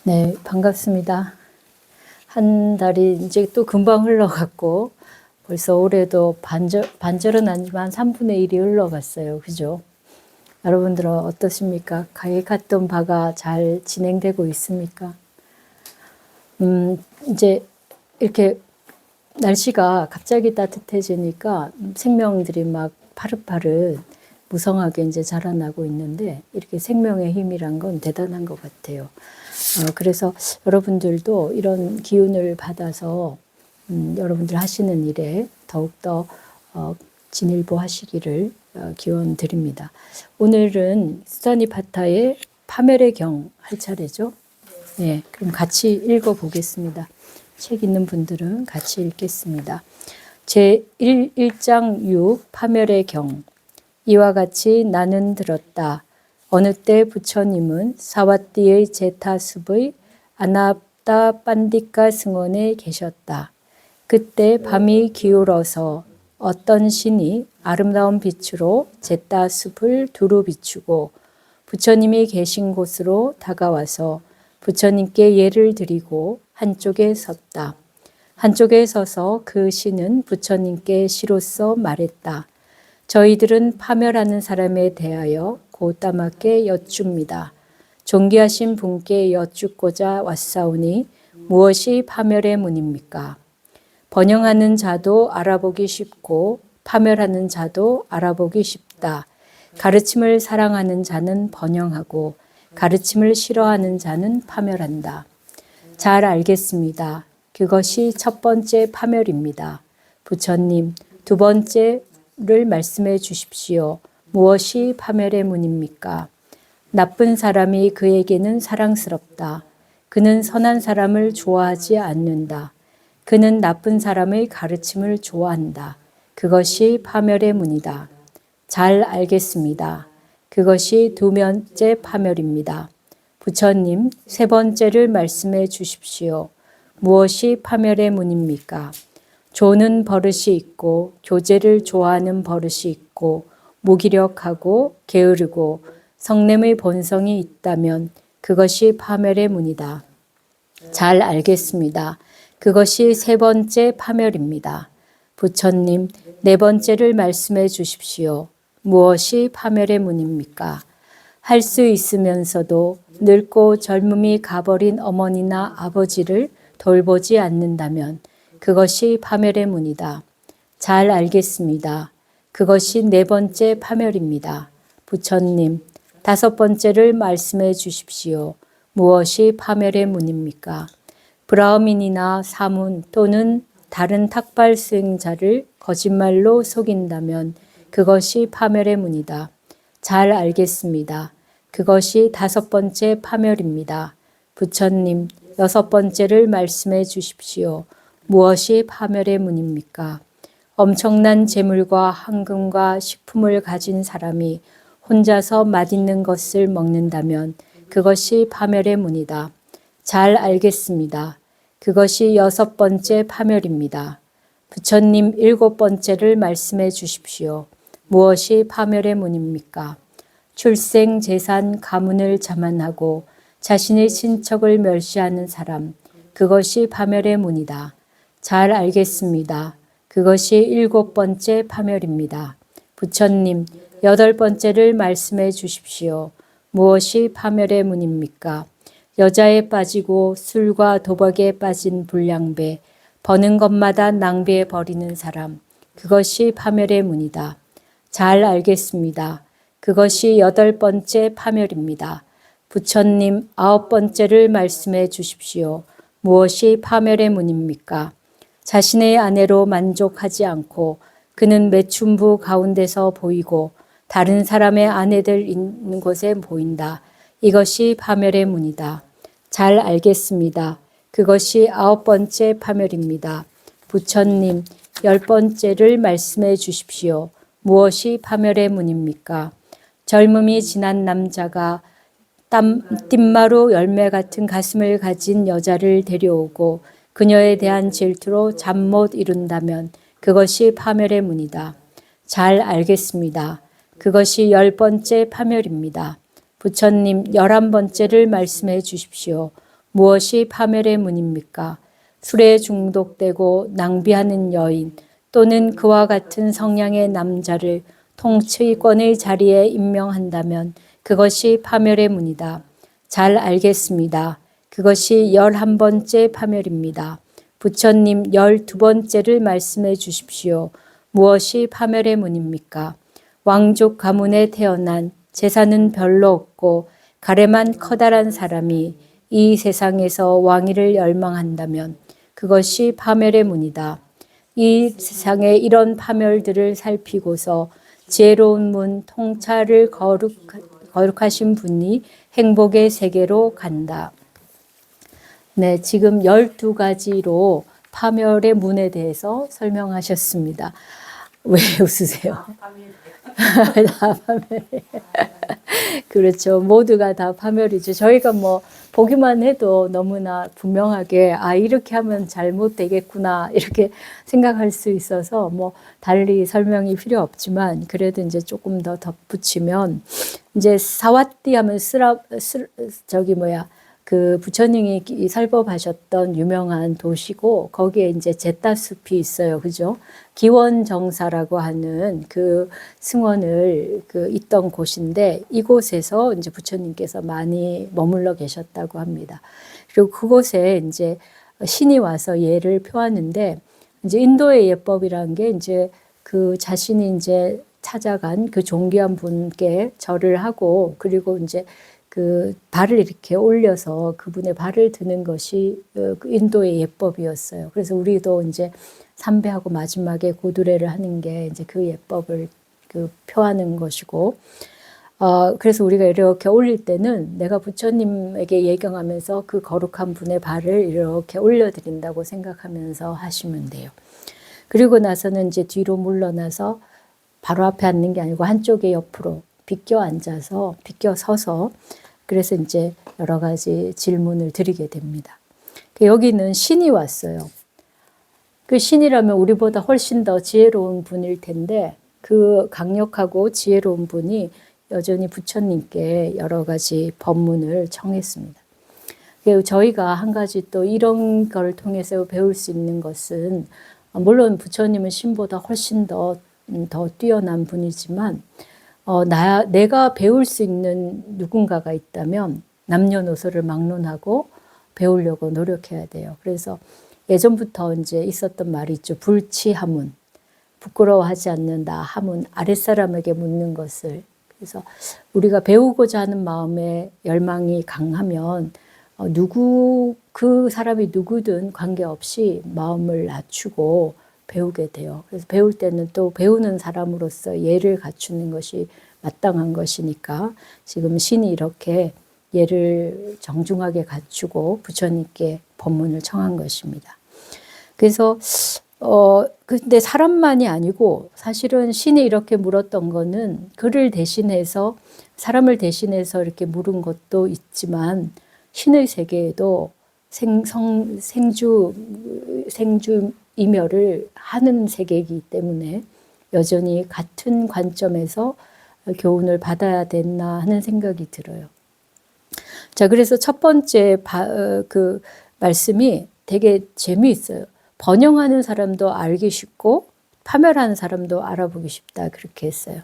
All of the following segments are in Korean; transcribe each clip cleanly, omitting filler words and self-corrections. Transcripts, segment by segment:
네, 반갑습니다. 한 달이 이제 또 금방 흘러갔고, 벌써 올해도 반절은 아니지만 3분의 1이 흘러갔어요. 그죠? 여러분들은 어떠십니까? 계획했던 바가 잘 진행되고 있습니까? 이제 이렇게 날씨가 갑자기 따뜻해지니까 생명들이 막 파릇파릇 무성하게 이제 자라나고 있는데, 이렇게 생명의 힘이란 건 대단한 것 같아요. 그래서 여러분들도 이런 기운을 받아서 여러분들 하시는 일에 더욱더 진일보하시기를 기원 드립니다. 오늘은 수다니파타의 파멸의 경 할 차례죠. 네, 그럼 같이 읽어보겠습니다. 책 있는 분들은 같이 읽겠습니다. 제1장 6 파멸의 경. 이와 같이 나는 들었다. 어느 때 부처님은 사와띠의 제타숲의 아나프타 판디카 승원에 계셨다. 그때 밤이 기울어서 어떤 신이 아름다운 빛으로 제타숲을 두루 비추고 부처님이 계신 곳으로 다가와서 부처님께 예를 드리고 한쪽에 섰다. 한쪽에 서서 그 신은 부처님께 시로써 말했다. 저희들은 파멸하는 사람에 대하여 고따맣게 여쭙니다. 존귀하신 분께 여쭙고자 왔사오니 무엇이 파멸의 문입니까? 번영하는 자도 알아보기 쉽고 파멸하는 자도 알아보기 쉽다. 가르침을 사랑하는 자는 번영하고 가르침을 싫어하는 자는 파멸한다. 잘 알겠습니다. 그것이 첫 번째 파멸입니다. 부처님, 두 번째를 말씀해 주십시오. 무엇이 파멸의 문입니까? 나쁜 사람이 그에게는 사랑스럽다. 그는 선한 사람을 좋아하지 않는다. 그는 나쁜 사람의 가르침을 좋아한다. 그것이 파멸의 문이다. 잘 알겠습니다. 그것이 두 번째 파멸입니다. 부처님, 세 번째를 말씀해 주십시오. 무엇이 파멸의 문입니까? 조는 버릇이 있고 교제를 좋아하는 버릇이 있고 무기력하고 게으르고 성냄의 본성이 있다면 그것이 파멸의 문이다. 잘 알겠습니다. 그것이 세 번째 파멸입니다. 부처님, 네 번째를 말씀해 주십시오. 무엇이 파멸의 문입니까? 할 수 있으면서도 늙고 젊음이 가버린 어머니나 아버지를 돌보지 않는다면 그것이 파멸의 문이다. 잘 알겠습니다. 그것이 네 번째 파멸입니다. 부처님, 다섯 번째를 말씀해 주십시오. 무엇이 파멸의 문입니까? 브라흐민이나 사문 또는 다른 탁발 수행자를 거짓말로 속인다면 그것이 파멸의 문이다. 잘 알겠습니다. 그것이 다섯 번째 파멸입니다. 부처님, 여섯 번째를 말씀해 주십시오. 무엇이 파멸의 문입니까? 엄청난 재물과 황금과 식품을 가진 사람이 혼자서 맛있는 것을 먹는다면 그것이 파멸의 문이다. 잘 알겠습니다. 그것이 여섯 번째 파멸입니다. 부처님 일곱 번째를 말씀해 주십시오. 무엇이 파멸의 문입니까? 출생, 재산, 가문을 자만하고 자신의 친척을 멸시하는 사람, 그것이 파멸의 문이다. 잘 알겠습니다. 그것이 일곱 번째 파멸입니다. 부처님, 여덟 번째를 말씀해 주십시오. 무엇이 파멸의 문입니까? 여자에 빠지고 술과 도박에 빠진 불량배, 버는 것마다 낭비해 버리는 사람, 그것이 파멸의 문이다. 잘 알겠습니다. 그것이 여덟 번째 파멸입니다. 부처님, 아홉 번째를 말씀해 주십시오. 무엇이 파멸의 문입니까? 자신의 아내로 만족하지 않고 그는 매춘부 가운데서 보이고 다른 사람의 아내들 있는 곳에 보인다. 이것이 파멸의 문이다. 잘 알겠습니다. 그것이 아홉 번째 파멸입니다. 부처님, 열 번째를 말씀해 주십시오. 무엇이 파멸의 문입니까? 젊음이 지난 남자가 띠마루 열매 같은 가슴을 가진 여자를 데려오고 그녀에 대한 질투로 잠 못 이룬다면 그것이 파멸의 문이다. 잘 알겠습니다. 그것이 열 번째 파멸입니다. 부처님, 11번째를 말씀해 주십시오. 무엇이 파멸의 문입니까? 술에 중독되고 낭비하는 여인 또는 그와 같은 성향의 남자를 통치권의 자리에 임명한다면 그것이 파멸의 문이다. 잘 알겠습니다. 그것이 11번째 파멸입니다. 부처님 12번째를 말씀해 주십시오. 무엇이 파멸의 문입니까? 왕족 가문에 태어난 재산은 별로 없고 가래만 커다란 사람이 이 세상에서 왕위를 열망한다면 그것이 파멸의 문이다. 이 세상의 이런 파멸들을 살피고서 지혜로운 문 통찰을 거룩하신 분이 행복의 세계로 간다. 네, 지금 12가지로 파멸의 문에 대해서 설명하셨습니다. 왜 웃으세요? 다 파멸이에요. 그렇죠. 모두가 다 파멸이죠. 저희가 뭐 보기만 해도 너무나 분명하게 이렇게 하면 잘못되겠구나 이렇게 생각할 수 있어서 뭐 달리 설명이 필요 없지만 그래도 이제 조금 더 덧붙이면 이제 사와띠 하면 그 부처님이 설법하셨던 유명한 도시고 거기에 이제 제따숲이 있어요. 그죠? 기원정사라고 하는 그 승원을 있던 곳인데 이곳에서 이제 부처님께서 많이 머물러 계셨다고 합니다. 그리고 그곳에 이제 신이 와서 예를 표하는데 이제 인도의 예법이라는 게 이제 그 자신이 이제 찾아간 그 존귀한 분께 절을 하고 그리고 이제 그 발을 이렇게 올려서 그분의 발을 드는 것이 인도의 예법이었어요. 그래서 우리도 이제 삼배하고 마지막에 고두례를 하는 게 이제 그 예법을 표하는 것이고, 그래서 우리가 이렇게 올릴 때는 내가 부처님에게 예경하면서 그 거룩한 분의 발을 이렇게 올려드린다고 생각하면서 하시면 돼요. 그리고 나서는 이제 뒤로 물러나서 바로 앞에 앉는 게 아니고 한쪽에 옆으로 비껴 앉아서, 비껴 서서, 그래서 이제 여러 가지 질문을 드리게 됩니다. 여기는 신이 왔어요. 그 신이라면 우리보다 훨씬 더 지혜로운 분일 텐데, 그 강력하고 지혜로운 분이 여전히 부처님께 여러 가지 법문을 청했습니다. 저희가 한 가지 또 이런 걸 통해서 배울 수 있는 것은, 물론 부처님은 신보다 훨씬 더 뛰어난 분이지만, 내가 배울 수 있는 누군가가 있다면 남녀노소를 막론하고 배우려고 노력해야 돼요. 그래서 예전부터 이제 있었던 말이 있죠. 불치하문, 부끄러워하지 않는 나 하문, 아랫사람에게 묻는 것을. 그래서 우리가 배우고자 하는 마음의 열망이 강하면 그 사람이 누구든 관계없이 마음을 낮추고 배우게 돼요. 그래서 배울 때는 또 배우는 사람으로서 예를 갖추는 것이 마땅한 것이니까 지금 신이 이렇게 예를 정중하게 갖추고 부처님께 법문을 청한 것입니다. 그래서 근데 사람만이 아니고 사실은 신이 이렇게 물었던 거는 그를 대신해서 사람을 대신해서 이렇게 물은 것도 있지만 신의 세계에도 생주이멸을 하는 세계이기 때문에 여전히 같은 관점에서 교훈을 받아야 됐나 하는 생각이 들어요. 자, 그래서 첫 번째 그 말씀이 되게 재미있어요. 번영하는 사람도 알기 쉽고 파멸하는 사람도 알아보기 쉽다 그렇게 했어요.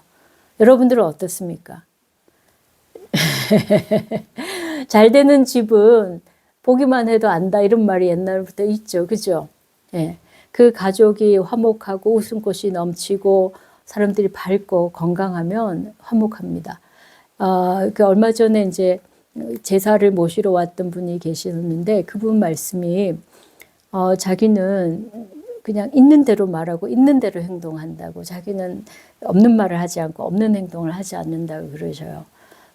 여러분들은 어떻습니까? 잘 되는 집은 보기만 해도 안다 이런 말이 옛날부터 있죠. 그죠? 예. 그 가족이 화목하고 웃음꽃이 넘치고 사람들이 밝고 건강하면 화목합니다. 얼마 전에 이제 제사를 모시러 왔던 분이 계시는데 그분 말씀이 자기는 그냥 있는 대로 말하고 있는 대로 행동한다고, 자기는 없는 말을 하지 않고 없는 행동을 하지 않는다고 그러셔요.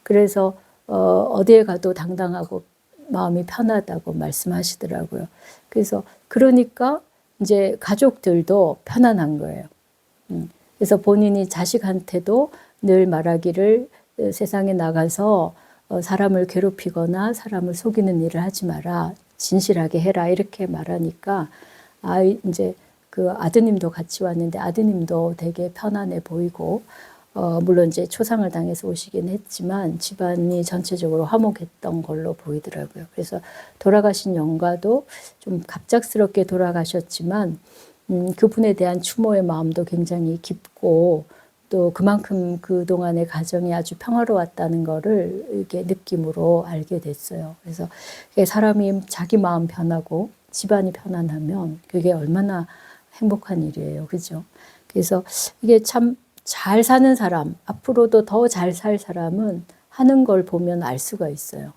그래서 어디에 가도 당당하고 마음이 편하다고 말씀하시더라고요. 그래서 그러니까 이제 가족들도 편안한 거예요. 그래서 본인이 자식한테도 늘 말하기를 세상에 나가서 사람을 괴롭히거나 사람을 속이는 일을 하지 마라. 진실하게 해라. 이렇게 말하니까 이제 그 아드님도 같이 왔는데 아드님도 되게 편안해 보이고 물론 이제 초상을 당해서 오시긴 했지만 집안이 전체적으로 화목했던 걸로 보이더라고요. 그래서 돌아가신 영가도 좀 갑작스럽게 돌아가셨지만 그분에 대한 추모의 마음도 굉장히 깊고 또 그만큼 그동안의 가정이 아주 평화로웠다는 거를 이렇게 느낌으로 알게 됐어요. 그래서 사람이 자기 마음 편하고 집안이 편안하면 그게 얼마나 행복한 일이에요. 그죠? 그래서 이게 참 잘 사는 사람, 앞으로도 더 잘 살 사람은 하는 걸 보면 알 수가 있어요.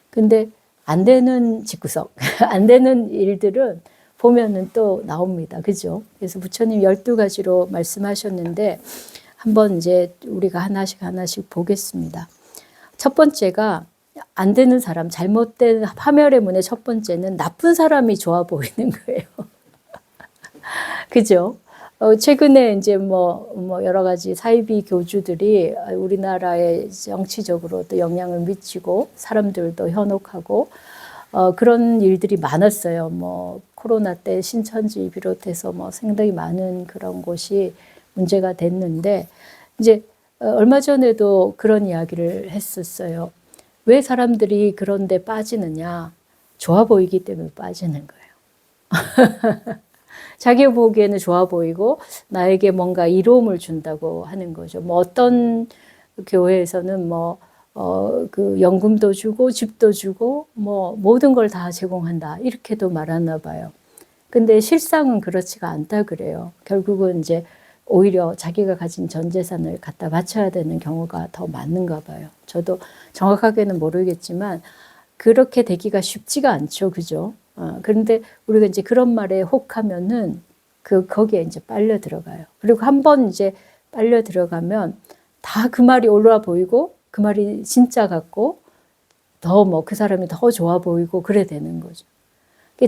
근데 안 되는 집구석, 안 되는 일들은 보면은 또 나옵니다. 그죠? 그래서 부처님 12가지로 말씀하셨는데 한번 이제 우리가 하나씩 보겠습니다. 첫 번째가 안 되는 사람, 잘못된 파멸의 문의 첫 번째는 나쁜 사람이 좋아 보이는 거예요. 그죠? 최근에 이제 뭐 여러 가지 사이비 교주들이 우리나라에 정치적으로 또 영향을 미치고 사람들도 현혹하고 그런 일들이 많았어요. 뭐 코로나 때 신천지 비롯해서 뭐 상당히 많은 그런 곳이 문제가 됐는데 이제 얼마 전에도 그런 이야기를 했었어요. 왜 사람들이 그런 데 빠지느냐? 좋아 보이기 때문에 빠지는 거예요. 자기가 보기에는 좋아 보이고 나에게 뭔가 이로움을 준다고 하는 거죠. 뭐 어떤 교회에서는 그 연금도 주고 집도 주고 뭐 모든 걸 다 제공한다 이렇게도 말하나 봐요. 근데 실상은 그렇지가 않다 그래요. 결국은 이제 오히려 자기가 가진 전 재산을 갖다 바쳐야 되는 경우가 더 많은가 봐요. 저도 정확하게는 모르겠지만 그렇게 되기가 쉽지가 않죠. 그죠? 그런데 우리가 이제 그런 말에 혹하면은 거기에 이제 빨려 들어가요. 그리고 한번 이제 빨려 들어가면 다 그 말이 옳아 보이고 그 말이 진짜 같고 더 뭐 그 사람이 더 좋아 보이고 그래 되는 거죠.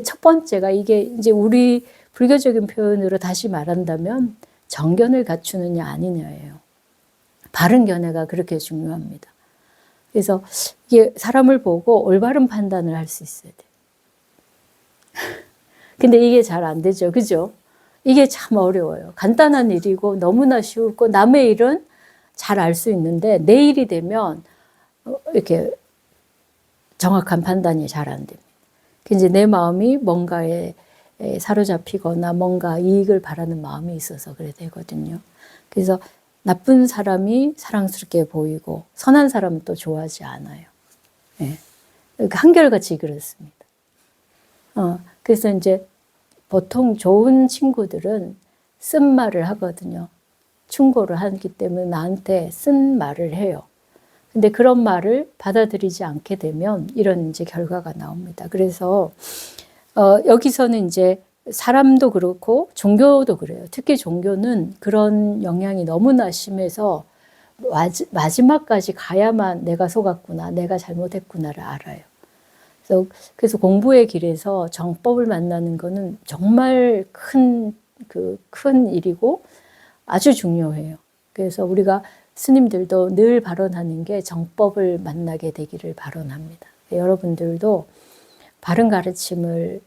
첫 번째가 이게 이제 우리 불교적인 표현으로 다시 말한다면 정견을 갖추느냐 아니냐예요. 바른 견해가 그렇게 중요합니다. 그래서 이게 사람을 보고 올바른 판단을 할 수 있어야 돼요. 근데 이게 잘 안 되죠. 그죠? 이게 참 어려워요. 간단한 일이고 너무나 쉬웠고 남의 일은 잘 알 수 있는데 내 일이 되면 이렇게 정확한 판단이 잘 안 됩니다. 이제 내 마음이 뭔가에 사로잡히거나 뭔가 이익을 바라는 마음이 있어서 그래 되거든요. 그래서 나쁜 사람이 사랑스럽게 보이고 선한 사람은 또 좋아하지 않아요. 예. 한결같이 그렇습니다. 그래서 이제 보통 좋은 친구들은 쓴 말을 하거든요. 충고를 하기 때문에 나한테 쓴 말을 해요. 근데 그런 말을 받아들이지 않게 되면 이런 이제 결과가 나옵니다. 그래서 여기서는 이제 사람도 그렇고 종교도 그래요. 특히 종교는 그런 영향이 너무나 심해서 마지막까지 가야만 내가 속았구나, 내가 잘못했구나를 알아요. 그래서 공부의 길에서 정법을 만나는 거는 정말 큰 일이고 아주 중요해요. 그래서 우리가 스님들도 늘 발언하는 게 정법을 만나게 되기를 발언합니다. 여러분들도 바른 가르침을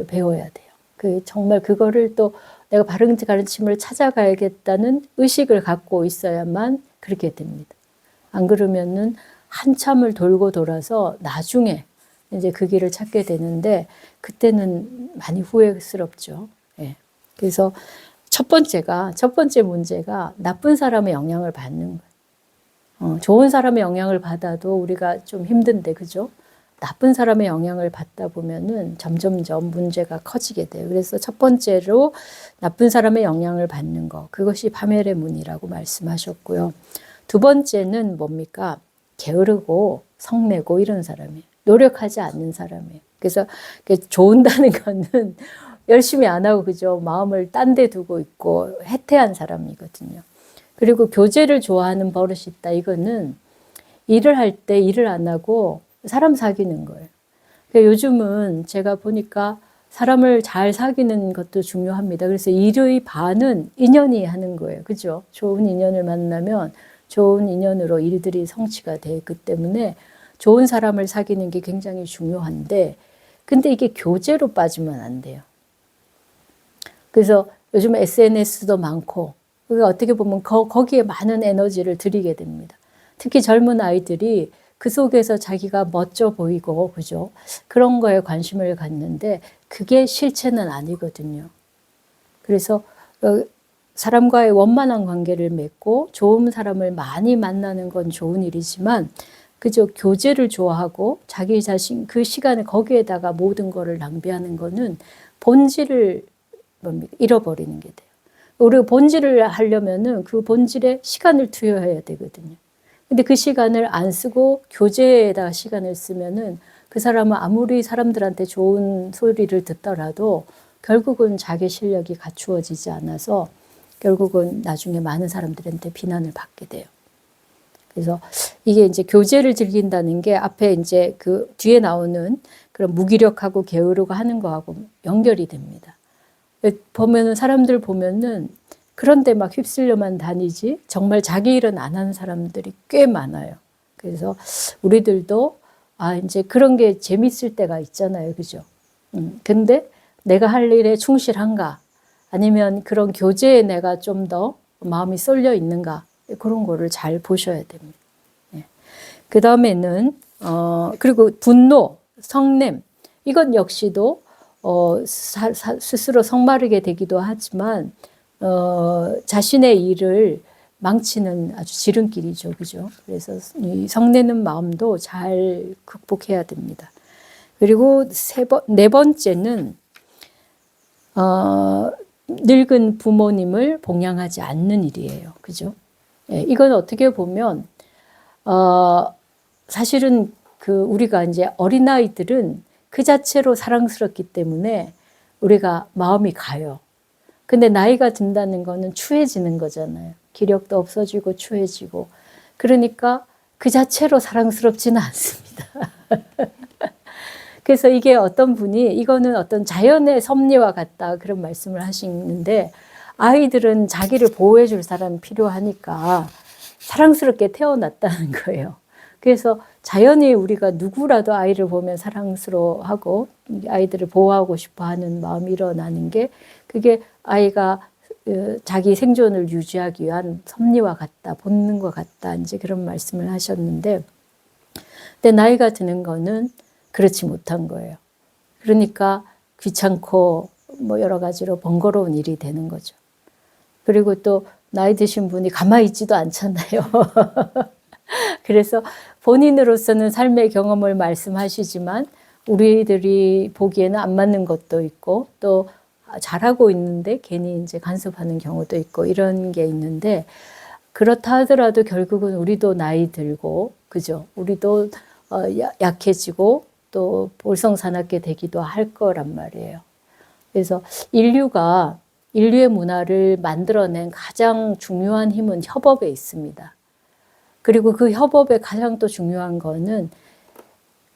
배워야 돼요. 정말 그거를 또 내가 바른 가르침을 찾아가야겠다는 의식을 갖고 있어야만 그렇게 됩니다. 안 그러면은 한참을 돌고 돌아서 나중에 이제 그 길을 찾게 되는데 그때는 많이 후회스럽죠. 예. 그래서 첫 번째 문제가 나쁜 사람의 영향을 받는 거예요. 좋은 사람의 영향을 받아도 우리가 좀 힘든데, 그죠? 나쁜 사람의 영향을 받다 보면은 점점점 문제가 커지게 돼요. 그래서 첫 번째로 나쁜 사람의 영향을 받는 거, 그것이 파멸의 문이라고 말씀하셨고요. 두 번째는 뭡니까? 게으르고 성내고 이런 사람이에요. 노력하지 않는 사람이에요. 그래서 좋은다는 거는 열심히 안 하고 그죠? 마음을 딴 데 두고 있고 해태한 사람이거든요. 그리고 교제를 좋아하는 버릇이 있다. 이거는 일을 할 때 일을 안 하고 사람 사귀는 거예요. 그러니까 요즘은 제가 보니까 사람을 잘 사귀는 것도 중요합니다. 그래서 일의 반은 인연이 하는 거예요. 그죠? 좋은 인연을 만나면 좋은 인연으로 일들이 성취가 되기 때문에 좋은 사람을 사귀는 게 굉장히 중요한데 근데 이게 교제로 빠지면 안 돼요. 그래서 요즘 SNS도 많고 그게 어떻게 보면 거기에 많은 에너지를 들이게 됩니다. 특히 젊은 아이들이 그 속에서 자기가 멋져 보이고, 그죠? 그런 거에 관심을 갖는데 그게 실체는 아니거든요. 그래서 사람과의 원만한 관계를 맺고 좋은 사람을 많이 만나는 건 좋은 일이지만 그저 교제를 좋아하고 자기 자신 그 시간을 거기에다가 모든 거를 낭비하는 거는 본질을 잃어버리는 게 돼요. 우리가 본질을 하려면은 그 본질에 시간을 투여해야 되거든요. 근데 그 시간을 안 쓰고 교제에다가 시간을 쓰면은 그 사람은 아무리 사람들한테 좋은 소리를 듣더라도 결국은 자기 실력이 갖추어지지 않아서 결국은 나중에 많은 사람들한테 비난을 받게 돼요. 그래서 이게 이제 교제를 즐긴다는 게 앞에 이제 그 뒤에 나오는 그런 무기력하고 게으르고 하는 거하고 연결이 됩니다. 보면은 사람들 보면은 그런데 막 휩쓸려만 다니지 정말 자기 일은 안 하는 사람들이 꽤 많아요. 그래서 우리들도 이제 그런 게 재밌을 때가 있잖아요. 그죠? 근데 내가 할 일에 충실한가? 아니면 그런 교제에 내가 좀 더 마음이 쏠려 있는가? 그런 거를 잘 보셔야 됩니다. 그 다음에는, 그리고 분노, 성냄, 이건 역시도, 스스로 성마르게 되기도 하지만, 자신의 일을 망치는 아주 지름길이죠. 그죠? 그래서 이 성내는 마음도 잘 극복해야 됩니다. 그리고 네 번째는, 늙은 부모님을 봉양하지 않는 일이에요. 그죠? 예, 이건 어떻게 보면, 사실은 우리가 이제 어린아이들은 그 자체로 사랑스럽기 때문에 우리가 마음이 가요. 근데 나이가 든다는 거는 추해지는 거잖아요. 기력도 없어지고 추해지고. 그러니까 그 자체로 사랑스럽지는 않습니다. 그래서 이게 어떤 분이 이거는 어떤 자연의 섭리와 같다 그런 말씀을 하시는데 아이들은 자기를 보호해 줄 사람이 필요하니까 사랑스럽게 태어났다는 거예요. 그래서 자연히 우리가 누구라도 아이를 보면 사랑스러워하고 아이들을 보호하고 싶어 하는 마음이 일어나는 게 그게 아이가 자기 생존을 유지하기 위한 섭리와 같다, 본능과 같다, 이제 그런 말씀을 하셨는데, 근데 나이가 드는 거는 그렇지 못한 거예요. 그러니까 귀찮고 뭐 여러 가지로 번거로운 일이 되는 거죠. 그리고 또 나이 드신 분이 가만히 있지도 않잖아요. 그래서 본인으로서는 삶의 경험을 말씀하시지만 우리들이 보기에는 안 맞는 것도 있고 또 잘하고 있는데 괜히 이제 간섭하는 경우도 있고 이런 게 있는데 그렇다 하더라도 결국은 우리도 나이 들고 그죠? 우리도 약해지고 또 볼성사납게 되기도 할 거란 말이에요. 그래서 인류의 문화를 만들어낸 가장 중요한 힘은 협업에 있습니다. 그리고 그 협업의 가장 또 중요한 거는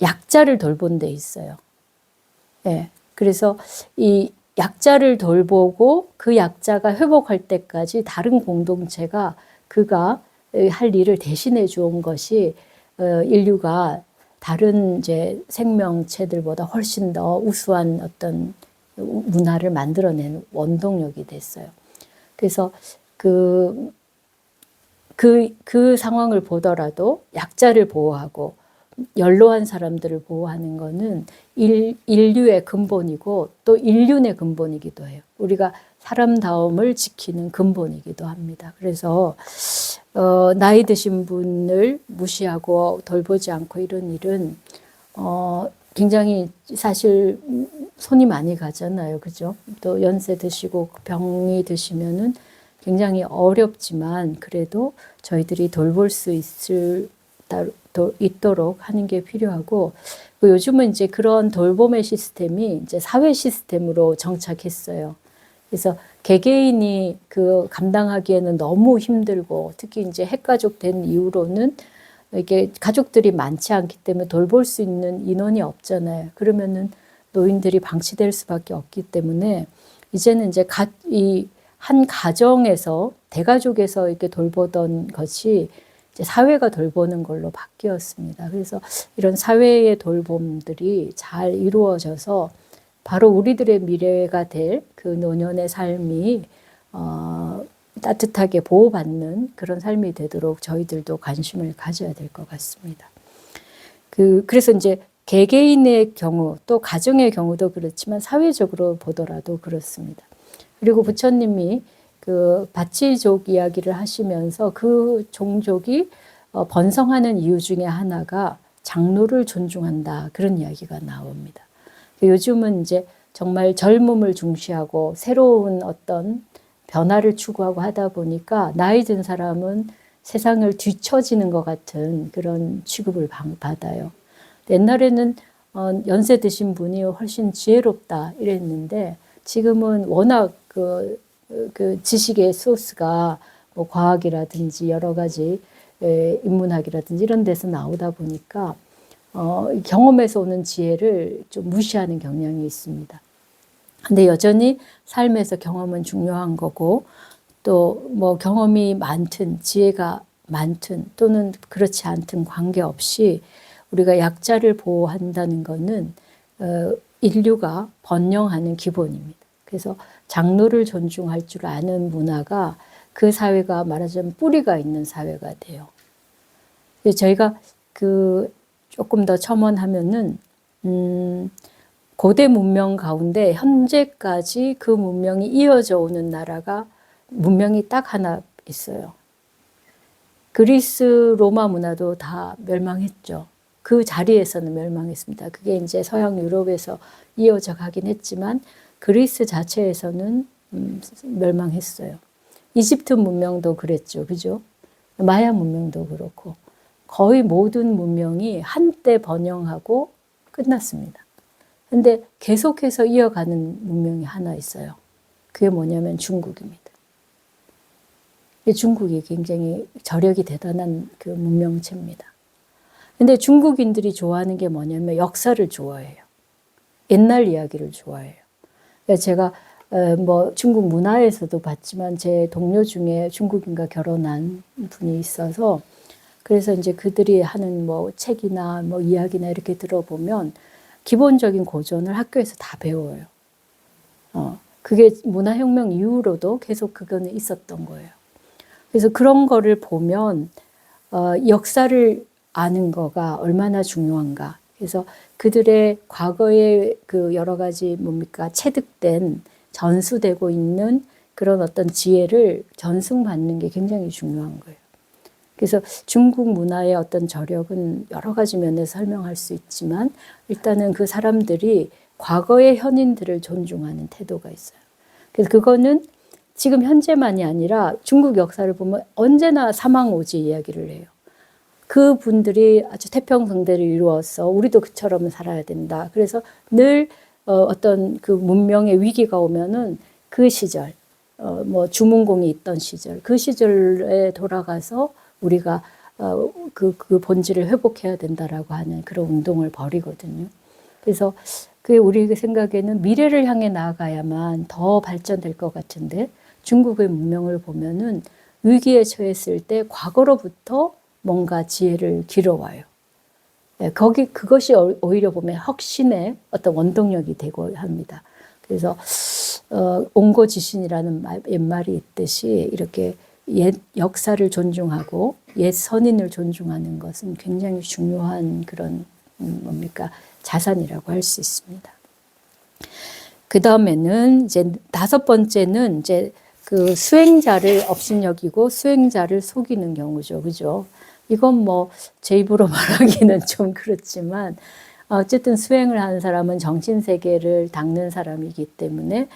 약자를 돌본 데 있어요. 예. 그래서 이 약자를 돌보고 그 약자가 회복할 때까지 다른 공동체가 그가 할 일을 대신해 주온 것이 인류가 다른 이제 생명체들보다 훨씬 더 우수한 어떤 문화를 만들어내는 원동력이 됐어요. 그래서 그 상황을 보더라도 약자를 보호하고 연로한 사람들을 보호하는 것은 인류의 근본이고 또 인륜의 근본이기도 해요. 우리가 사람다움을 지키는 근본이기도 합니다. 그래서 나이 드신 분을 무시하고 돌보지 않고 이런 일은 굉장히 사실 손이 많이 가잖아요. 그죠? 또 연세 드시고 병이 드시면은 굉장히 어렵지만 그래도 저희들이 돌볼 수 있도록 하는 게 필요하고 요즘은 이제 그런 돌봄의 시스템이 이제 사회 시스템으로 정착했어요. 그래서 개개인이 감당하기에는 너무 힘들고 특히 이제 핵가족 된 이후로는 이게 가족들이 많지 않기 때문에 돌볼 수 있는 인원이 없잖아요. 그러면은 노인들이 방치될 수밖에 없기 때문에 이제는 이제 한 가정에서 대가족에서 이렇게 돌보던 것이 이제 사회가 돌보는 걸로 바뀌었습니다. 그래서 이런 사회의 돌봄들이 잘 이루어져서 바로 우리들의 미래가 될 그 노년의 삶이 따뜻하게 보호받는 그런 삶이 되도록 저희들도 관심을 가져야 될 것 같습니다. 그래서 이제 개개인의 경우 또 가정의 경우도 그렇지만 사회적으로 보더라도 그렇습니다. 그리고 부처님이 그 바치족 이야기를 하시면서 그 종족이 번성하는 이유 중에 하나가 장로를 존중한다, 그런 이야기가 나옵니다. 요즘은 이제 정말 젊음을 중시하고 새로운 어떤 변화를 추구하고 하다 보니까 나이 든 사람은 세상을 뒤처지는 것 같은 그런 취급을 받아요. 옛날에는 연세 드신 분이 훨씬 지혜롭다 이랬는데 지금은 워낙 그 지식의 소스가 뭐 과학이라든지 여러 가지 인문학이라든지 이런 데서 나오다 보니까 경험에서 오는 지혜를 좀 무시하는 경향이 있습니다. 근데 여전히 삶에서 경험은 중요한 거고 또 뭐 경험이 많든 지혜가 많든 또는 그렇지 않든 관계없이 우리가 약자를 보호한다는 것은 인류가 번영하는 기본입니다. 그래서 장로를 존중할 줄 아는 문화가 그 사회가 말하자면 뿌리가 있는 사회가 돼요. 저희가 조금 더 첨언하면은 고대 문명 가운데 현재까지 그 문명이 이어져 오는 나라가 문명이 딱 하나 있어요. 그리스 로마 문화도 다 멸망했죠. 그 자리에서는 멸망했습니다. 그게 이제 서양 유럽에서 이어져 가긴 했지만 그리스 자체에서는 멸망했어요. 이집트 문명도 그랬죠. 그죠? 마야 문명도 그렇고 거의 모든 문명이 한때 번영하고 끝났습니다. 근데 계속해서 이어가는 문명이 하나 있어요. 그게 뭐냐면 중국입니다. 중국이 굉장히 저력이 대단한 그 문명체입니다. 근데 중국인들이 좋아하는 게 뭐냐면 역사를 좋아해요. 옛날 이야기를 좋아해요. 제가 뭐 중국 문화에서도 봤지만 제 동료 중에 중국인과 결혼한 분이 있어서 그래서 이제 그들이 하는 뭐 책이나 뭐 이야기나 이렇게 들어보면 기본적인 고전을 학교에서 다 배워요. 그게 문화혁명 이후로도 계속 그거는 있었던 거예요. 그래서 그런 거를 보면 역사를 아는 거가 얼마나 중요한가. 그래서 그들의 과거의 그 여러 가지 뭡니까 체득된 전수되고 있는 그런 어떤 지혜를 전승받는 게 굉장히 중요한 거예요. 그래서 중국 문화의 어떤 저력은 여러 가지 면에서 설명할 수 있지만 일단은 그 사람들이 과거의 현인들을 존중하는 태도가 있어요. 그래서 그거는 지금 현재만이 아니라 중국 역사를 보면 언제나 사망오지 이야기를 해요. 그 분들이 아주 태평성대를 이루어서 우리도 그처럼 살아야 된다. 그래서 늘 어떤 그 문명의 위기가 오면은 그 시절, 뭐 주문공이 있던 시절, 그 시절에 돌아가서 우리가 그 본질을 회복해야 된다라고 하는 그런 운동을 벌이거든요. 그래서 그게 우리 생각에는 미래를 향해 나아가야만 더 발전될 것 같은데 중국의 문명을 보면은 위기에 처했을 때 과거로부터 뭔가 지혜를 길어와요. 그것이 오히려 보면 혁신의 어떤 원동력이 되고 합니다. 그래서 옹고지신이라는 옛말이 있듯이 이렇게 옛 역사를 존중하고 옛 선인을 존중하는 것은 굉장히 중요한 그런 뭡니까 자산이라고 할 수 있습니다. 그 다음에는 이제 5번째는 이제 그 수행자를 업신여기고 수행자를 속이는 경우죠, 그죠? 이건 뭐 제 입으로 말하기는 좀 그렇지만 어쨌든 수행을 하는 사람은 정신 세계를 닦는 사람이기 때문에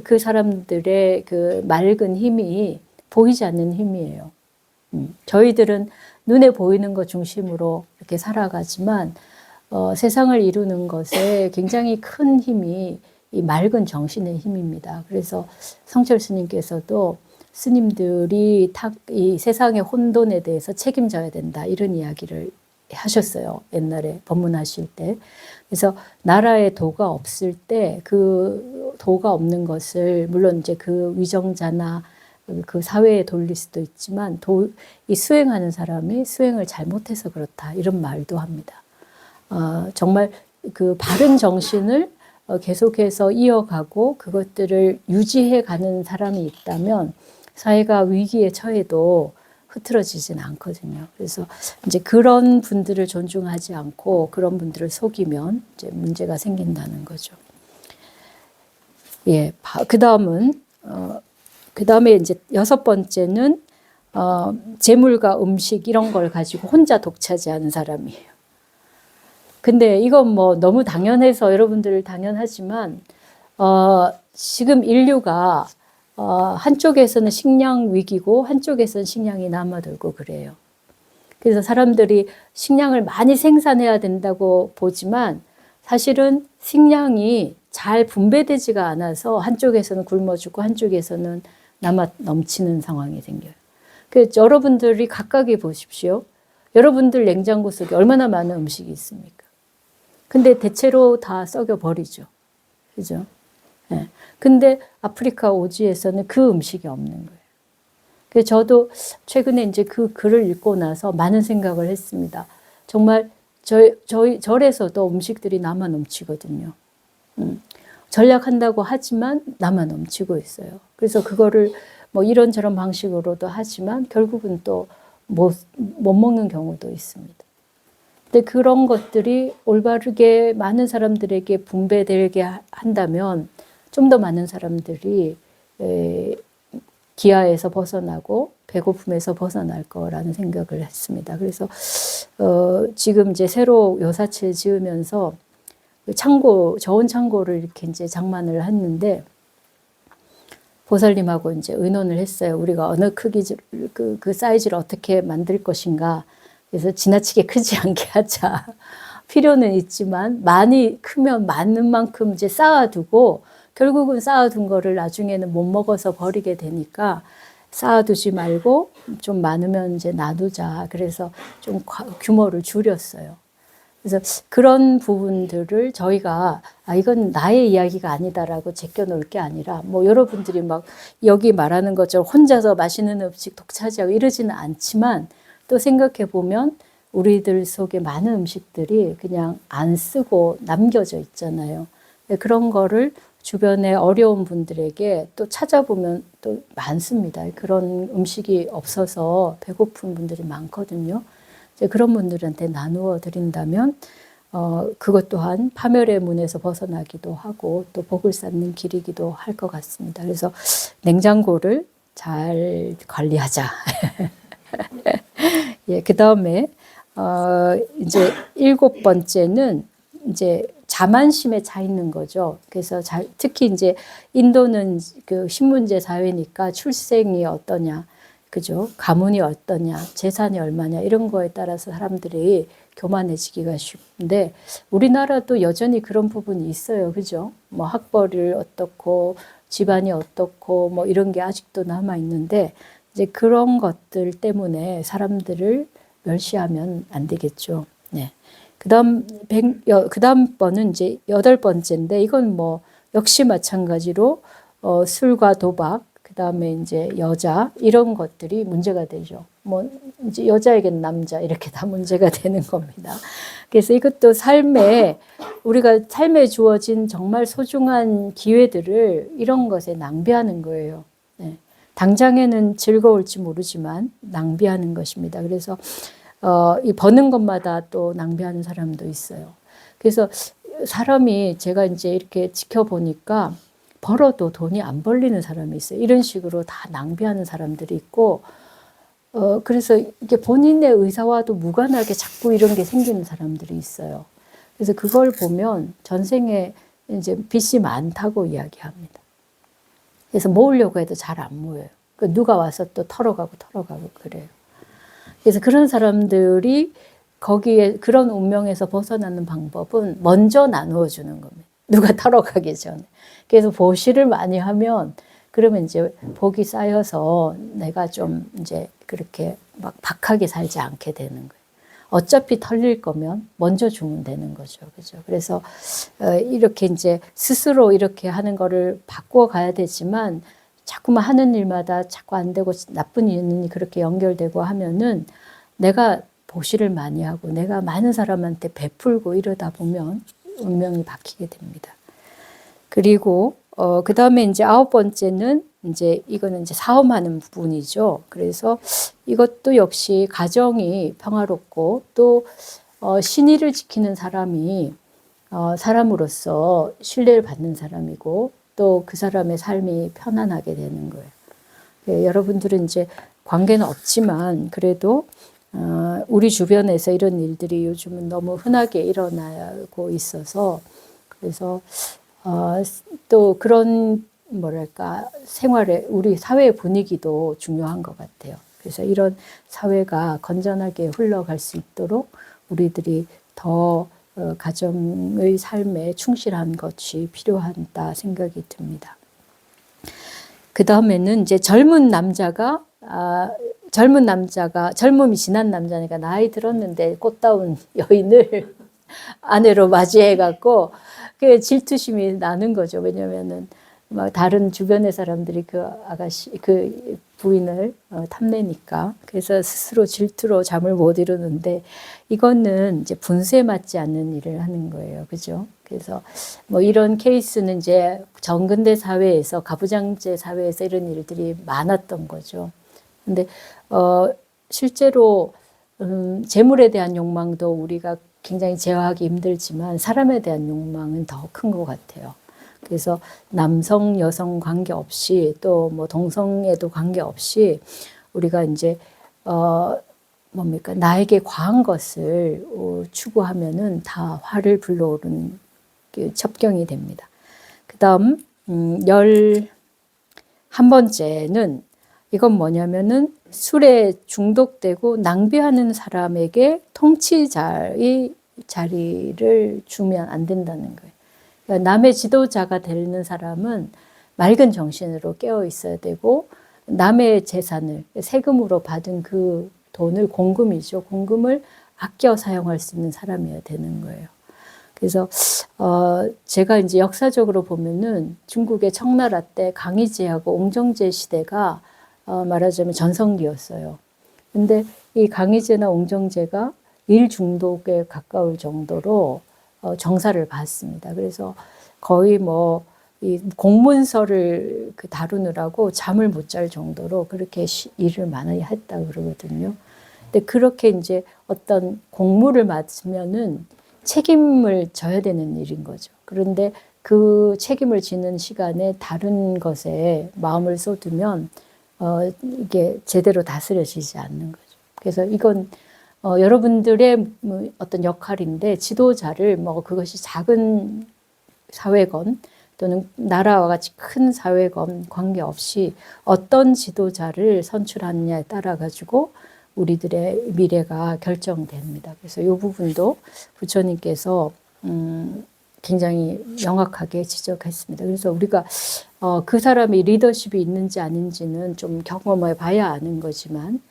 그 사람들의 그 맑은 힘이 보이지 않는 힘이에요. 저희들은 눈에 보이는 것 중심으로 이렇게 살아가지만 세상을 이루는 것에 굉장히 큰 힘이 이 맑은 정신의 힘입니다. 그래서 성철 스님께서도 스님들이 이 세상의 혼돈에 대해서 책임져야 된다 이런 이야기를 하셨어요. 옛날에 법문하실 때. 그래서 나라에 도가 없을 때 그 도가 없는 것을 물론 이제 그 위정자나 그 사회에 돌릴 수도 있지만 이 수행하는 사람이 수행을 잘못해서 그렇다 이런 말도 합니다. 정말 그 바른 정신을 계속해서 이어가고 그것들을 유지해 가는 사람이 있다면 사회가 위기에 처해도 흐트러지진 않거든요. 그래서 이제 그런 분들을 존중하지 않고 그런 분들을 속이면 이제 문제가 생긴다는 거죠. 예, 그 다음에 이제 6번째는 재물과 음식 이런 걸 가지고 혼자 독차지하는 사람이에요. 근데 이건 뭐 너무 당연해서 여러분들 당연하지만 지금 인류가 한쪽에서는 식량 위기고 한쪽에서는 식량이 남아돌고 그래요. 그래서 사람들이 식량을 많이 생산해야 된다고 보지만 사실은 식량이 잘 분배되지가 않아서 한쪽에서는 굶어 죽고 한쪽에서는 남아 넘치는 상황이 생겨요. 그래서 여러분들이 각각에 보십시오. 여러분들 냉장고 속에 얼마나 많은 음식이 있습니까? 근데 대체로 다 썩여 버리죠. 그죠? 예. 근데 아프리카 오지에서는 그 음식이 없는 거예요. 그래서 저도 최근에 이제 그 글을 읽고 나서 많은 생각을 했습니다. 정말 저희 절에서도 음식들이 남아 넘치거든요. 전략한다고 하지만 남아 넘치고 있어요. 그래서 그거를 뭐 이런저런 방식으로도 하지만 결국은 또 못 먹는 경우도 있습니다. 근데 그런 것들이 올바르게 많은 사람들에게 분배되게 한다면 좀 더 많은 사람들이 기아에서 벗어나고 배고픔에서 벗어날 거라는 생각을 했습니다. 그래서 지금 이제 새로 요사칠 지으면서 저온 창고를 이렇게 이제 장만을 했는데 보살님하고 이제 의논을 했어요. 우리가 어느 크기 그 사이즈를 어떻게 만들 것인가. 그래서 지나치게 크지 않게 하자. 필요는 있지만 많이 크면 많은 만큼 이제 쌓아두고 결국은 쌓아둔 거를 나중에는 못 먹어서 버리게 되니까 쌓아두지 말고 좀 많으면 이제 놔두자. 그래서 좀 규모를 줄였어요. 그래서 그런 부분들을 저희가 이건 나의 이야기가 아니다라고 제껴놓을 게 아니라 뭐 여러분들이 막 여기 말하는 것처럼 혼자서 맛있는 음식 독차지하고 이러지는 않지만 또 생각해 보면 우리들 속에 많은 음식들이 그냥 안 쓰고 남겨져 있잖아요. 그런 거를 주변에 어려운 분들에게 또 찾아보면 또 많습니다. 그런 음식이 없어서 배고픈 분들이 많거든요. 그런 분들한테 나누어 드린다면 그것 또한 파멸의 문에서 벗어나기도 하고 또 복을 쌓는 길이기도 할 것 같습니다. 그래서 냉장고를 잘 관리하자. 예, 그 다음에 이제 7번째는 이제 자만심에 차 있는 거죠. 그래서 특히 이제 인도는 그 신문제 사회니까 출생이 어떠냐. 그죠? 가문이 어떠냐, 재산이 얼마냐 이런 거에 따라서 사람들이 교만해지기가 쉽은데 우리나라도 여전히 그런 부분이 있어요. 그죠? 뭐 학벌이 어떻고 집안이 어떻고 뭐 이런 게 아직도 남아 있는데 이제 그런 것들 때문에 사람들을 멸시하면 안 되겠죠. 네. 그다음 번은 이제 8번째인데 이건 뭐 역시 마찬가지로 술과 도박 그다음에 이제 여자 이런 것들이 문제가 되죠. 뭐 이제 여자에겐 남자 이렇게 다 문제가 되는 겁니다. 그래서 이것도 우리가 삶에 주어진 정말 소중한 기회들을 이런 것에 낭비하는 거예요. 네. 당장에는 즐거울지 모르지만 낭비하는 것입니다. 그래서 이 버는 것마다 또 낭비하는 사람도 있어요. 그래서 사람이 제가 이제 이렇게 지켜보니까 벌어도 돈이 안 벌리는 사람이 있어요. 이런 식으로 다 낭비하는 사람들이 있고, 그래서 이게 본인의 의사와도 무관하게 자꾸 이런 게 생기는 사람들이 있어요. 그래서 그걸 보면 전생에 이제 빚이 많다고 이야기합니다. 그래서 모으려고 해도 잘 안 모여요. 누가 와서 또 털어가고 그래요. 그래서 그런 사람들이 거기에 그런 운명에서 벗어나는 방법은 먼저 나누어 주는 겁니다. 누가 털어가기 전에. 그래서 보시를 많이 하면 그러면 이제 복이 쌓여서 내가 좀 이제 그렇게 막 박하게 살지 않게 되는 거예요. 어차피 털릴 거면 먼저 주면 되는 거죠. 그죠? 그래서 이렇게 이제 스스로 이렇게 하는 거를 바꾸어 가야 되지만 자꾸만 하는 일마다 자꾸 안 되고 나쁜 인연이 그렇게 연결되고 하면은 내가 보시를 많이 하고 내가 많은 사람한테 베풀고 이러다 보면 운명이 바뀌게 됩니다. 그리고 그 다음에 이제 9번째는 이제 이거는 이제 사업하는 부분이죠. 그래서 이것도 역시 가정이 평화롭고 또 신의를 지키는 사람이 사람으로서 신뢰를 받는 사람이고 또 그 사람의 삶이 편안하게 되는 거예요. 여러분들은 이제 관계는 없지만 그래도 우리 주변에서 이런 일들이 요즘은 너무 흔하게 일어나고 있어서 그래서 또 그런 뭐랄까 생활에 우리 사회 분위기도 중요한 것 같아요. 그래서 이런 사회가 건전하게 흘러갈 수 있도록 우리들이 더 가정의 삶에 충실한 것이 필요하다 생각이 듭니다. 그 다음에는 이제 젊음이 지난 남자니까 나이 들었는데 꽃다운 여인을 아내로 맞이해갖고 그 질투심이 나는 거죠. 왜냐면은 막 다른 주변의 사람들이 그 부인을 탐내니까. 그래서 스스로 질투로 잠을 못 이루는데 이거는 이제 분수에 맞지 않는 일을 하는 거예요. 그죠? 그래서 뭐 이런 케이스는 이제 정근대 사회에서 가부장제 사회에서 이런 일들이 많았던 거죠. 근데 실제로 재물에 대한 욕망도 우리가 굉장히 제어하기 힘들지만 사람에 대한 욕망은 더 큰 것 같아요. 그래서 남성, 여성 관계없이 또 뭐 동성애도 관계없이 우리가 이제 나에게 과한 것을 추구하면은 다 화를 불러오른 첩경이 됩니다. 그다음 11번째는 이건 뭐냐면은 술에 중독되고 낭비하는 사람에게 통치자의 자리를 주면 안 된다는 거예요. 그러니까 남의 지도자가 되는 사람은 맑은 정신으로 깨어 있어야 되고 남의 재산을 세금으로 받은 그 돈을 공금이죠. 공금을 아껴 사용할 수 있는 사람이어야 되는 거예요. 그래서 제가 이제 역사적으로 보면은 중국의 청나라 때 강희제하고 옹정제 시대가 말하자면 전성기였어요. 근데 이 강희제나 옹정제가 일 중독에 가까울 정도로 정사를 받습니다. 그래서 거의 뭐 이 공문서를 다루느라고 잠을 못 잘 정도로 그렇게 일을 많이 했다 그러거든요. 근데 그렇게 이제 어떤 공무를 맡으면은 책임을 져야 되는 일인 거죠. 그런데 그 책임을 지는 시간에 다른 것에 마음을 쏟으면 이게 제대로 다스려지지 않는 거죠. 그래서 이건 여러분들의 어떤 역할인데 지도자를 뭐 그것이 작은 사회건 또는 나라와 같이 큰 사회건 관계없이 어떤 지도자를 선출하느냐에 따라 가지고 우리들의 미래가 결정됩니다. 그래서 이 부분도 부처님께서 굉장히 명확하게 지적했습니다. 그래서 우리가 그 사람이 리더십이 있는지 아닌지는 좀 경험해 봐야 아는 거지만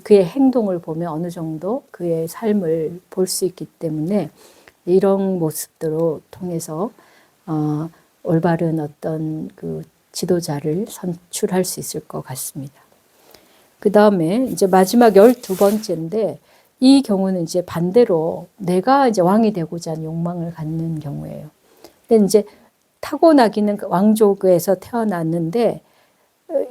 그의 행동을 보면 어느 정도 그의 삶을 볼 수 있기 때문에 이런 모습들을 통해서 올바른 어떤 그 지도자를 선출할 수 있을 것 같습니다. 그 다음에 이제 마지막 12번째인데 이 경우는 이제 반대로 내가 이제 왕이 되고자 하는 욕망을 갖는 경우예요. 근데 이제 타고나기는 왕족에서 태어났는데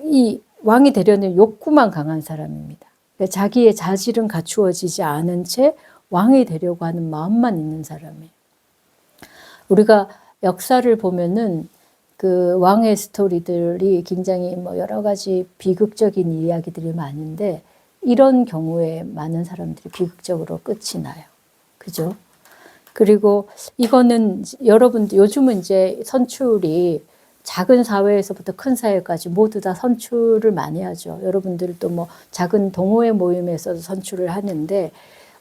이 왕이 되려는 욕구만 강한 사람입니다. 그러니까 자기의 자질은 갖추어지지 않은 채 왕이 되려고 하는 마음만 있는 사람이에요. 우리가 역사를 보면은 그 왕의 스토리들이 굉장히 뭐 여러 가지 비극적인 이야기들이 많은데 이런 경우에 많은 사람들이 비극적으로 끝이 나요. 그죠? 그리고 이거는 여러분들 요즘은 이제 선출이 작은 사회에서부터 큰 사회까지 모두 다 선출을 많이 하죠. 여러분들도 뭐 작은 동호회 모임에서도 선출을 하는데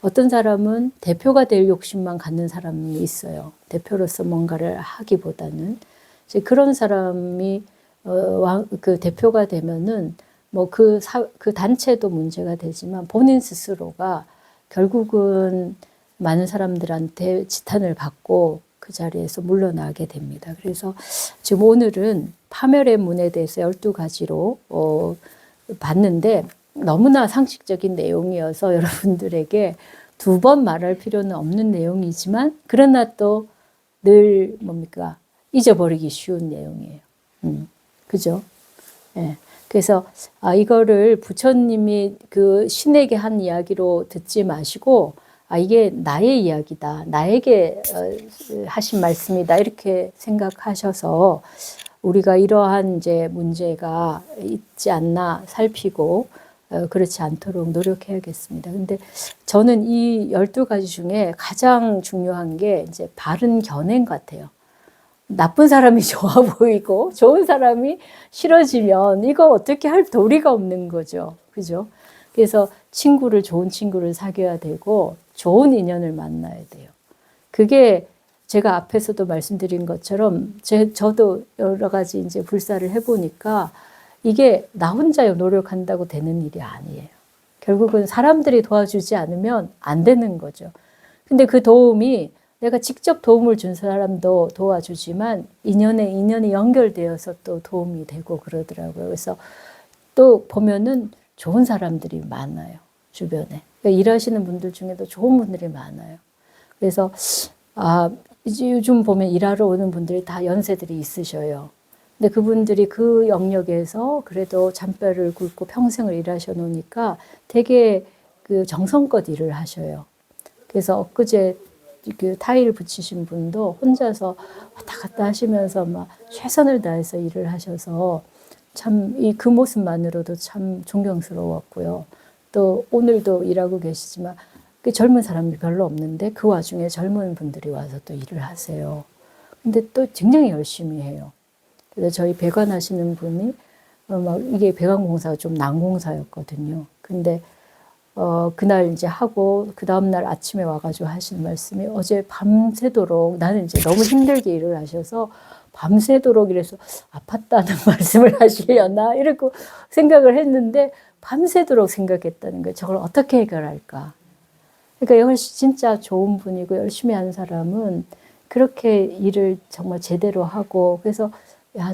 어떤 사람은 대표가 될 욕심만 갖는 사람이 있어요. 대표로서 뭔가를 하기보다는. 그런 사람이 그 대표가 되면은 뭐 그 단체도 문제가 되지만 본인 스스로가 결국은 많은 사람들한테 지탄을 받고 그 자리에서 물러나게 됩니다. 그래서 지금 오늘은 파멸의 문에 대해서 12가지로 봤는데 너무나 상식적인 내용이어서 여러분들에게 2번 말할 필요는 없는 내용이지만 그러나 또 늘 뭡니까? 잊어버리기 쉬운 내용이에요. 그죠? 예. 그래서 이거를 부처님이 그 신에게 한 이야기로 듣지 마시고 이게 나의 이야기다. 나에게 하신 말씀이다. 이렇게 생각하셔서 우리가 이러한 이제 문제가 있지 않나 살피고 그렇지 않도록 노력해야겠습니다. 근데 저는 이 12가지 중에 가장 중요한 게 이제 바른 견행 같아요. 나쁜 사람이 좋아 보이고 좋은 사람이 싫어지면 이거 어떻게 할 도리가 없는 거죠. 그죠? 그래서 좋은 친구를 사귀어야 되고 좋은 인연을 만나야 돼요. 그게 제가 앞에서도 말씀드린 것처럼 저도 여러 가지 이제 불사를 해보니까 이게 나 혼자 노력한다고 되는 일이 아니에요. 결국은 사람들이 도와주지 않으면 안 되는 거죠. 근데 그 도움이 내가 직접 도움을 준 사람도 도와주지만 인연이 연결되어서 또 도움이 되고 그러더라고요. 그래서 또 보면은 좋은 사람들이 많아요. 주변에. 그러니까 일하시는 분들 중에도 좋은 분들이 많아요. 그래서 이제 요즘 보면 일하러 오는 분들이 다 연세들이 있으셔요. 근데 그분들이 그 영역에서 그래도 잔뼈를 굵고 평생을 일하셔 놓으니까 되게 그 정성껏 일을 하셔요. 그래서 엊그제 그 타일 붙이신 분도 혼자서 왔다 갔다 하시면서 막 최선을 다해서 일을 하셔서 참 그 모습만으로도 참 존경스러웠고요. 또 오늘도 일하고 계시지만 그 젊은 사람이 별로 없는데 그 와중에 젊은 분들이 와서 또 일을 하세요. 근데 또 굉장히 열심히 해요. 그래서 저희 배관하시는 분이 막 이게 배관공사가 좀 난공사였거든요. 근데 그날 이제 하고 그 다음날 아침에 와가지고 하시는 말씀이 어제 밤새도록 나는 이제 너무 힘들게 일을 하셔서 밤새도록 이래서 아팠다는 말씀을 하시려나 이러고 생각을 했는데 밤새도록 생각했다는 거예요. 저걸 어떻게 해결할까. 그러니까 진짜 좋은 분이고 열심히 하는 사람은 그렇게 일을 정말 제대로 하고 그래서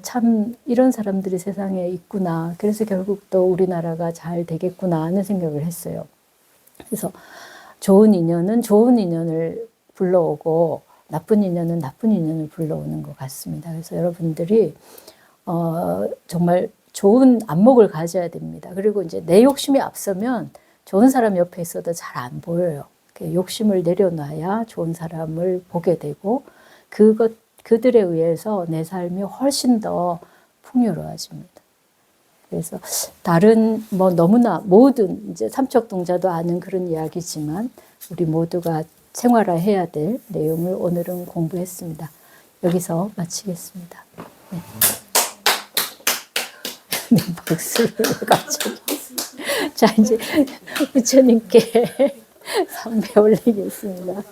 참 이런 사람들이 세상에 있구나. 그래서 결국 또 우리나라가 잘 되겠구나 하는 생각을 했어요. 그래서 좋은 인연은 좋은 인연을 불러오고 나쁜 인연은 나쁜 인연을 불러오는 것 같습니다. 그래서 여러분들이 정말 좋은 안목을 가져야 됩니다. 그리고 이제 내 욕심이 앞서면 좋은 사람 옆에 있어도 잘 안 보여요. 욕심을 내려놔야 좋은 사람을 보게 되고 그들에 의해서 내 삶이 훨씬 더 풍요로워집니다. 그래서 다른 너무나 모든 이제 삼척동자도 아는 그런 이야기지만 우리 모두가 생활화해야 될 내용을 오늘은 공부했습니다. 여기서 마치겠습니다. 네. 네, 박수를 갑자기. 자, 이제 부처님께 삼배 올리겠습니다.